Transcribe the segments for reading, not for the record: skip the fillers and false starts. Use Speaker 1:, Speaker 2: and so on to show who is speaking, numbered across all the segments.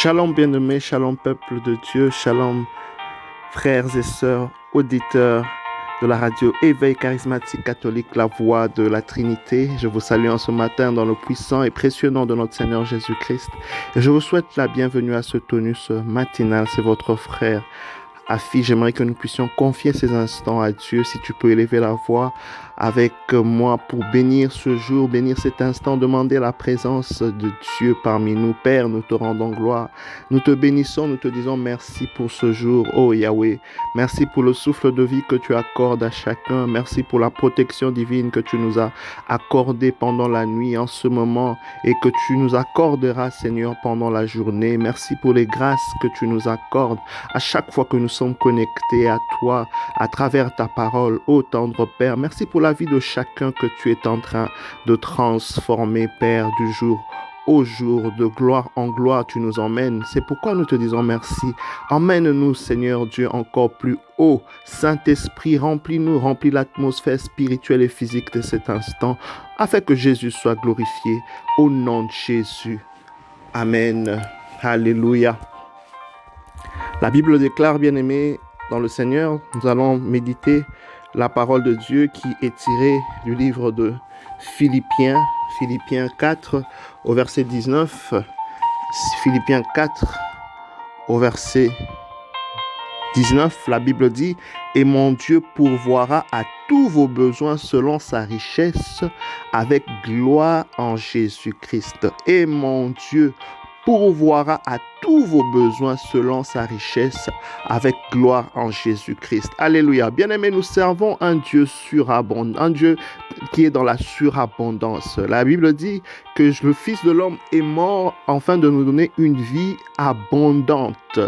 Speaker 1: Shalom bien-aimés, shalom peuple de Dieu, shalom frères et sœurs, auditeurs de la radio Éveil charismatique catholique, la voix de la Trinité. Je vous salue en ce matin dans le puissant et précieux nom de notre Seigneur Jésus-Christ. Et je vous souhaite la bienvenue à ce tonus matinal. C'est votre frère Afi. J'aimerais que nous puissions confier ces instants à Dieu. Si tu peux élever la voix avec moi pour bénir ce jour, bénir cet instant, demander la présence de Dieu parmi nous. Père, nous te rendons gloire. Nous te bénissons, nous te disons merci pour ce jour, oh Yahweh. Merci pour le souffle de vie que tu accordes à chacun. Merci pour la protection divine que tu nous as accordée pendant la nuit, en ce moment, et que tu nous accorderas, Seigneur, pendant la journée. Merci pour les grâces que tu nous accordes à chaque fois que nous sommes connectés à toi, à travers ta parole, ô tendre Père. Merci pour la vie de chacun que tu es en train de transformer, Père, du jour au jour, de gloire en gloire, tu nous emmènes. C'est pourquoi nous te disons merci. Emmène-nous, Seigneur Dieu, encore plus haut. Saint-Esprit, remplis-nous, remplis l'atmosphère spirituelle et physique de cet instant, afin que Jésus soit glorifié. Au nom de Jésus. Amen. Alléluia. La Bible déclare, bien-aimés, dans le Seigneur, nous allons méditer la parole de Dieu qui est tirée du livre de Philippiens 4 au verset 19. Philippiens 4 au verset 19, la Bible dit « Et mon Dieu pourvoira à tous vos besoins selon sa richesse avec gloire en Jésus-Christ. » Et mon Dieu pourvoira à tous vos besoins selon sa richesse avec gloire en Jésus-Christ. Alléluia. Bien-aimés, nous servons un Dieu surabondant, un Dieu qui est dans la surabondance. La Bible dit que le Fils de l'homme est mort afin de nous donner une vie abondante.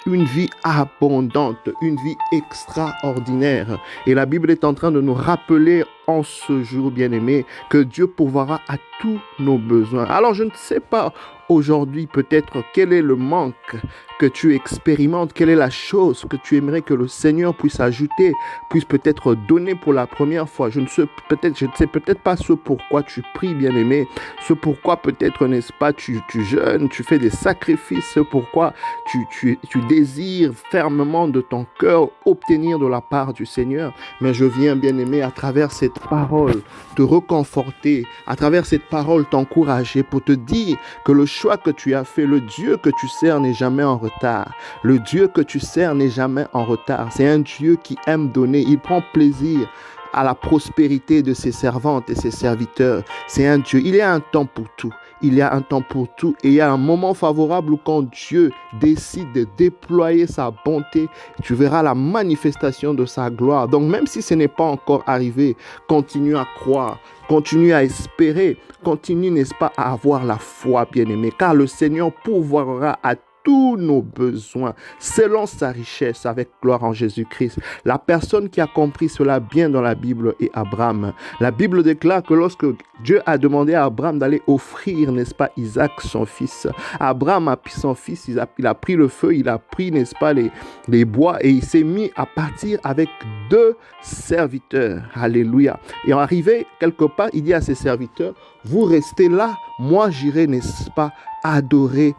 Speaker 1: Une vie abondante, une vie extraordinaire. Et la Bible est en train de nous rappeler en ce jour, bien-aimé, que Dieu pourvoira à tous nos besoins. Alors, je ne sais pas aujourd'hui peut-être quel est le manque que tu expérimentes, quelle est la chose que tu aimerais que le Seigneur puisse ajouter, puisse peut-être donner pour la première fois. Je ne sais peut-être pas ce pourquoi tu pries, bien-aimé, ce pourquoi peut-être, n'est-ce pas, tu jeûnes, tu fais des sacrifices, ce pourquoi tu désires fermement de ton cœur obtenir de la part du Seigneur. Mais je viens, bien-aimé, à travers cette parole, te reconforter, à travers cette parole, t'encourager pour te dire que le choix que tu as fait, le Dieu que tu sers n'est jamais en retard. Le Dieu que tu sers n'est jamais en retard. C'est un Dieu qui aime donner. Il prend plaisir à la prospérité de ses servantes et ses serviteurs. C'est un Dieu. Il y a un temps pour tout. Il y a un temps pour tout et il y a un moment favorable où quand Dieu décide de déployer sa bonté, tu verras la manifestation de sa gloire. Donc même si ce n'est pas encore arrivé, continue à croire, continue à espérer, continue, n'est-ce pas, à avoir la foi, bien-aimé, car le Seigneur pourvoira à tous nos besoins selon sa richesse avec gloire en Jésus-Christ. La personne qui a compris cela bien dans la Bible est Abraham. La Bible déclare que lorsque Dieu a demandé à Abraham d'aller offrir, n'est-ce pas, Isaac, son fils, Abraham a pris son fils, il a pris le feu, il a pris, n'est-ce pas, les bois et il s'est mis à partir avec 2 serviteurs. Alléluia. Et en arrivé quelque part, il dit à ses serviteurs, vous restez là, moi j'irai, n'est-ce pas, adorer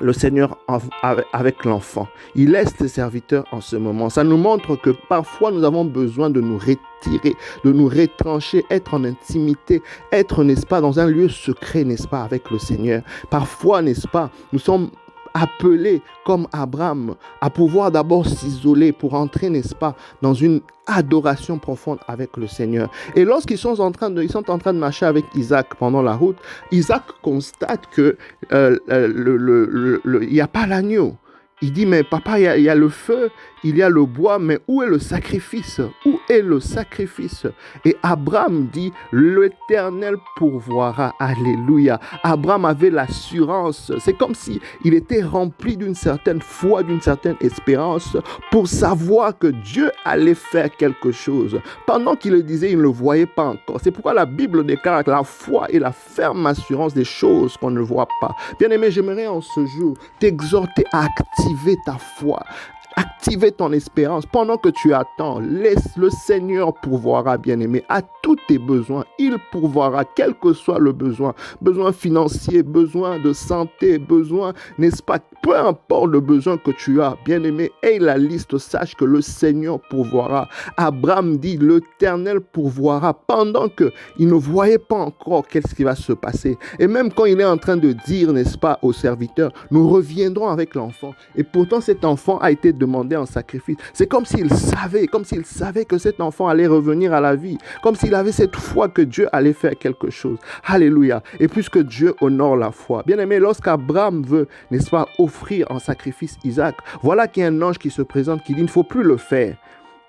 Speaker 1: le Seigneur avec l'enfant. Il laisse ses serviteurs en ce moment. Ça nous montre que parfois nous avons besoin de nous retirer, de nous retrancher, être en intimité, être, n'est-ce pas, dans un lieu secret, n'est-ce pas, avec le Seigneur. Parfois, n'est-ce pas, nous sommes appelés comme Abraham à pouvoir d'abord s'isoler pour entrer, n'est-ce pas, dans une adoration profonde avec le Seigneur. Et lorsqu'ils sont en train de marcher avec Isaac pendant la route, Isaac constate que il n'y a pas l'agneau. Il dit, mais papa, il y a le feu, il y a le bois, mais où est le sacrifice? Où est le sacrifice? Et Abraham dit, l'Éternel pourvoira. Alléluia. Abraham avait l'assurance. C'est comme si il était rempli d'une certaine foi, d'une certaine espérance pour savoir que Dieu allait faire quelque chose. Pendant qu'il le disait, il ne le voyait pas encore. C'est pourquoi la Bible déclare que la foi est la ferme assurance des choses qu'on ne voit pas. Bien-aimé, j'aimerais en ce jour t'exhorter à activer ta foi. activer ton espérance. Pendant que tu attends, laisse le Seigneur pourvoira, bien-aimé, à tous tes besoins. Il pourvoira, quel que soit le besoin. Besoin financier, besoin de santé, besoin, n'est-ce pas? Peu importe le besoin que tu as, bien-aimé, aie la liste, sache que le Seigneur pourvoira. Abraham dit, l'Éternel pourvoira, pendant qu'il ne voyait pas encore qu'est-ce qui va se passer. Et même quand il est en train de dire, n'est-ce pas, au serviteur, nous reviendrons avec l'enfant. Et pourtant, cet enfant a été demandé en sacrifice. C'est comme s'il savait que cet enfant allait revenir à la vie. Comme s'il avait cette foi que Dieu allait faire quelque chose. Alléluia. Et puisque Dieu honore la foi. Bien aimé, lorsqu'Abraham veut, n'est-ce pas, offrir en sacrifice Isaac, voilà qu'il y a un ange qui se présente qui dit, il ne faut plus le faire.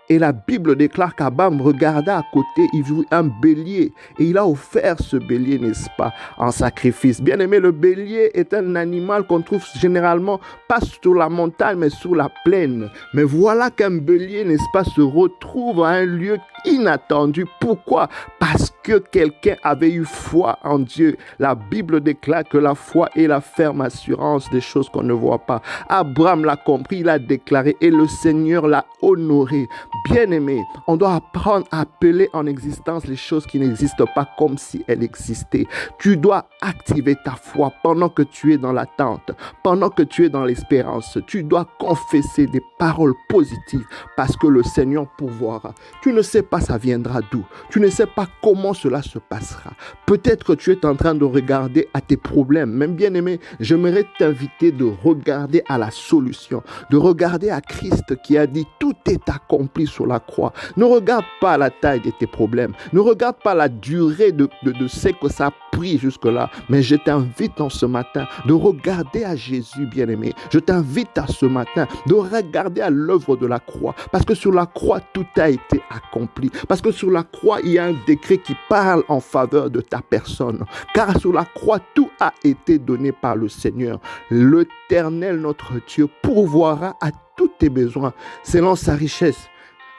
Speaker 1: Et la Bible déclare qu'Abraham regarda à côté, il vit un bélier et il a offert ce bélier, n'est-ce pas, en sacrifice. Bien aimé, le bélier est un animal qu'on trouve généralement pas sur la montagne mais sur la plaine. Mais voilà qu'un bélier, n'est-ce pas, se retrouve à un lieu inattendu. Pourquoi? Parce que quelqu'un avait eu foi en Dieu. La Bible déclare que la foi est la ferme assurance des choses qu'on ne voit pas. Abraham l'a compris, il a déclaré et le Seigneur l'a honoré. Bien-aimé, on doit apprendre à appeler en existence les choses qui n'existent pas comme si elles existaient. Tu dois activer ta foi pendant que tu es dans l'attente, pendant que tu es dans l'espérance. Tu dois confesser des paroles positives parce que le Seigneur pourvoira. Tu ne sais pas ça viendra d'où. Tu ne sais pas comment cela se passera. Peut-être que tu es en train de regarder à tes problèmes. Même bien-aimé, j'aimerais t'inviter de regarder à la solution, de regarder à Christ qui a dit tout est accompli sur la croix. Ne regarde pas la taille de tes problèmes. Ne regarde pas la durée de ce que ça a pris jusque-là. Mais je t'invite en ce matin de regarder à Jésus, bien-aimé. Je t'invite à ce matin de regarder à l'œuvre de la croix. Parce que sur la croix, tout a été accompli. Parce que sur la croix, il y a un décret qui parle en faveur de ta personne. Car sur la croix, tout a été donné par le Seigneur. L'Éternel, notre Dieu, pourvoira à tous tes besoins selon sa richesse.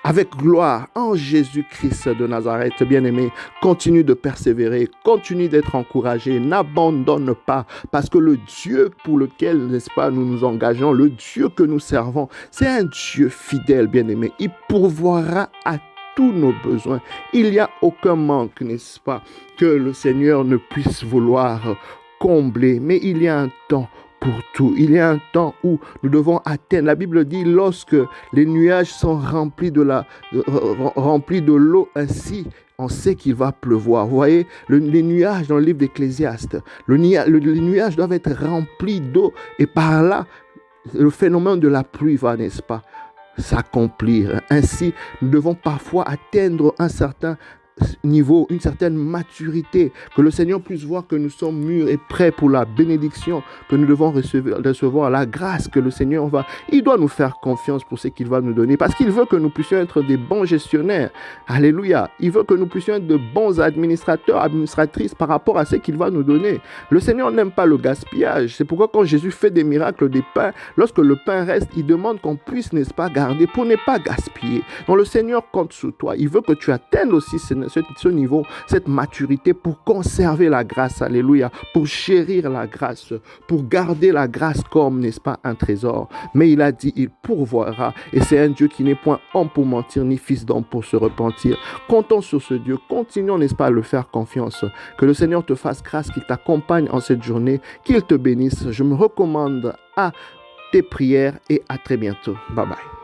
Speaker 1: Avec gloire en Jésus-Christ de Nazareth, bien-aimé, continue de persévérer, continue d'être encouragé, n'abandonne pas, parce que le Dieu pour lequel, n'est-ce pas, nous nous engageons, le Dieu que nous servons, c'est un Dieu fidèle, bien-aimé. Il pourvoira à tous nos besoins. Il n'y a aucun manque, n'est-ce pas, que le Seigneur ne puisse vouloir combler, mais il y a un temps pour tout. Il y a un temps où nous devons atteindre. La Bible dit lorsque les nuages sont remplis de l'eau, ainsi on sait qu'il va pleuvoir. Vous voyez, les nuages dans le livre d'Ecclésiaste, les nuages doivent être remplis d'eau et par là, le phénomène de la pluie va, n'est-ce pas, s'accomplir. Ainsi, nous devons parfois atteindre un certain niveau, une certaine maturité, que le Seigneur puisse voir que nous sommes mûrs et prêts pour la bénédiction que nous devons recevoir, la grâce que le Seigneur il doit nous faire confiance pour ce qu'il va nous donner, parce qu'il veut que nous puissions être des bons gestionnaires. Alléluia. Il veut que nous puissions être de bons administrateurs, administratrices par rapport à ce qu'il va nous donner. Le Seigneur n'aime pas le gaspillage. C'est pourquoi quand Jésus fait des miracles des pains, lorsque le pain reste, il demande qu'on puisse, n'est-ce pas, garder pour ne pas gaspiller. Donc le Seigneur compte sur toi. Il veut que tu atteignes aussi ce niveau, cette maturité pour conserver la grâce, alléluia, pour chérir la grâce, pour garder la grâce comme, n'est-ce pas, un trésor. Mais il a dit, il pourvoira, et c'est un Dieu qui n'est point homme pour mentir, ni fils d'homme pour se repentir. Comptons sur ce Dieu, continuons, n'est-ce pas, à le faire confiance. Que le Seigneur te fasse grâce, qu'il t'accompagne en cette journée, qu'il te bénisse. Je me recommande à tes prières et à très bientôt. Bye bye.